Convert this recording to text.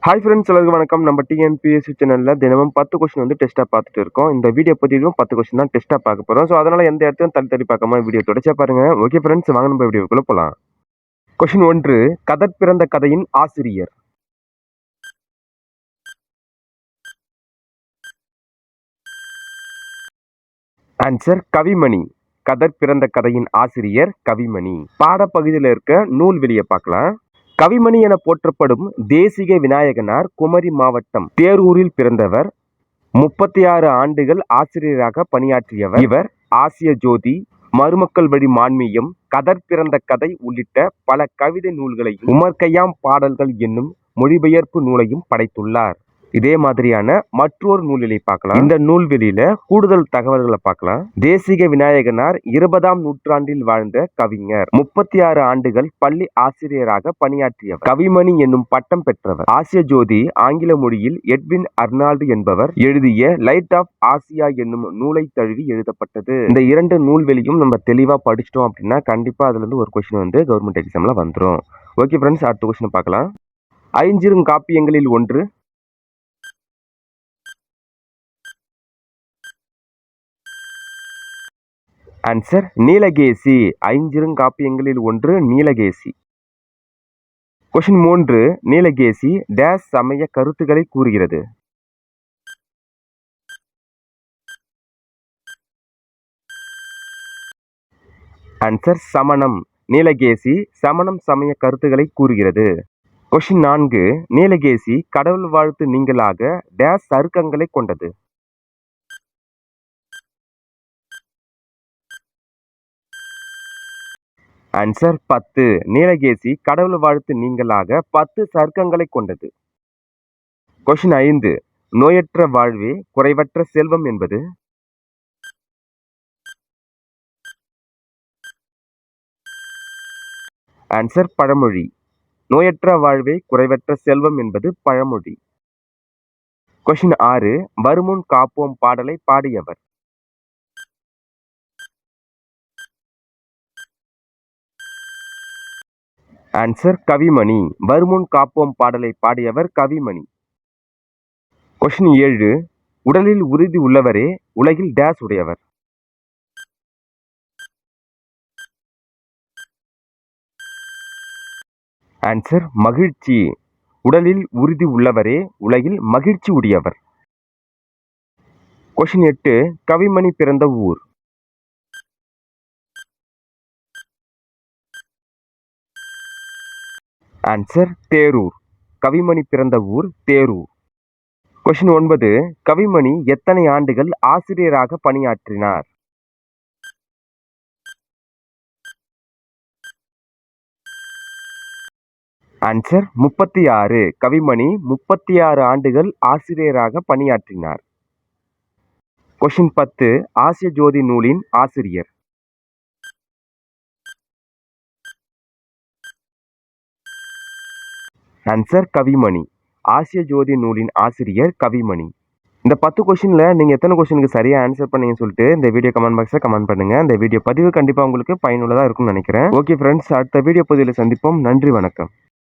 Hi friends, எல்லாருக்கும் வணக்கம். நம்ம டிஎன்பிஎஸ்சி சேனல்ல தினமும் 10 கொஸ்டின் வந்து டெஸ்ட்டா பார்த்துட்டு இருக்கோம். இந்த வீடியோ பதிவிலும் 10 கொஸ்டின் தான் டெஸ்ட்டா பார்க்க போறோம். ஸோ அதனால எந்த இடத்தையும் தள்ளி பார்க்காம வீடியோ தொடர்ச்சியா பாருங்க. ஓகே ஃப்ரெண்ட்ஸ், வாங்க நம்ம வீடியோக்குள்ள போலாம். கொஸ்டின் 1, கதர் பிறந்த கதையின் ஆசிரியர். ஆன்சர் கவிமணி. கதர் பிறந்த கதையின் ஆசிரியர் கவிமணி. பாடப்பகுதியில் இருக்க நூல் வெளியே பார்க்கலாம். கவிமணி என போற்றப்படும் தேசிக விநாயகனார் குமரி மாவட்டம் தேரூரில் பிறந்தவர். 36 ஆண்டுகள் ஆசிரியராக பணியாற்றியவர். இவர் ஆசிய ஜோதி, மருமக்கள் வழி மான்மியம், கதர் பிறந்த கதை உள்ளிட்ட பல கவிதை நூல்களையும் உமர் கய்யாம் பாடல்கள் என்னும் மொழிபெயர்ப்பு நூலையும் படைத்துள்ளார். இதே மாதிரியான மற்றொரு நூலிலை பார்க்கலாம். இந்த நூல்வெளியில கூடுதல் தகவல்களை பார்க்கலாம். தேசிக விநாயகனார் 20ஆம் நூற்றாண்டில் வாழ்ந்த கவிஞர். 36 ஆண்டுகள் பள்ளி ஆசிரியராக பணியாற்றியவர். கவிமணி என்னும் பட்டம் பெற்றவர். ஆசிய ஜோதி ஆங்கில மொழியில் எட்வின் அர்னால்டு என்பவர் எழுதிய லைட் ஆஃப் ஆசியா என்னும் நூலை தழுவி எழுதப்பட்டது. இந்த 2 நூல்வெளியும் நம்ம தெளிவா படிச்சிட்டோம் அப்படின்னா கண்டிப்பா அதுல இருந்து ஒரு கொஸ்டின் வந்து கவர்மெண்ட் எக்ஸாம்ல வந்துடும். ஓகே ஃப்ரெண்ட்ஸ், அடுத்த கொஸ்டின் பார்க்கலாம். ஐஞ்சிறுகாப்பியங்களில் ஒன்று. ஆன்சர் நீலகேசி. ஐஞ்சிறுகாப்பியங்களில் ஒன்று நீலகேசி. கொஸ்டின் 3, நீலகேசி டேஸ் சமய கருத்துக்களை கூறுகிறது. ஆன்சர் சமணம். நீலகேசி சமணம் சமய கருத்துக்களை கூறுகிறது. கொஸ்டின் 4, நீலகேசி கடவுள் வாழ்த்து நீங்களாக டேஸ் சருக்கங்களை கொண்டது. ஆன்சர் 10. நீலகேசி கடவுள் வாழ்த்து நீங்களாக 10 சருக்கங்களை கொண்டது. கொஸ்டின் 5, நோயற்ற வாழ்வே குறைவற்ற செல்வம் என்பது. ஆன்சர் பழமொழி. நோயற்ற வாழ்வே குறைவற்ற செல்வம் என்பது பழமொழி. கொஸ்டின் 6, வருமுன் காப்போம் பாடலை பாடியவர். ஆன்சர் கவிமணி. வருமுன் காப்போம் பாடலை பாடியவர் கவிமணி. கொஸ்டின் 7, உடலில் உறுதி உள்ளவரே உலகில் டேஸ் உடையவர். ஆன்சர் மகிழ்ச்சி. உடலில் உறுதி உள்ளவரே உலகில் மகிழ்ச்சி உடையவர். கொஸ்டின் 8, கவிமணி பிறந்த ஊர். ஆன்சர் தேரூர். கவிமணி பிறந்த ஊர் தேரூர். கொஸ்டின் 9, கவிமணி எத்தனை ஆண்டுகள் ஆசிரியராக பணியாற்றினார். ஆன்சர் 36. கவிமணி 36 ஆண்டுகள் ஆசிரியராக பணியாற்றினார். கொஸ்டின் 10, ஆசிய ஜோதி நூலின் ஆசிரியர். ஆன்சர் கவிமணி. ஆசிய ஜோதி நூலின் ஆசிரியர் கவிமணி. இந்த 10 கொஸ்டின்ல நீங்க எத்தனை கொஸ்டினுக்கு சரியா ஆன்சர் பண்ணீங்கன்னு சொல்லிட்டு இந்த வீடியோ கமெண்ட் பாக்ஸ்ல கமெண்ட் பண்ணுங்க. இந்த வீடியோ பதிவு கண்டிப்பா உங்களுக்கு பயனுள்ளதா இருக்கும்னு நினைக்கிறேன். ஓகே ஃப்ரெண்ட்ஸ், அடுத்த வீடியோ பதிவில் சந்திப்போம். நன்றி, வணக்கம்.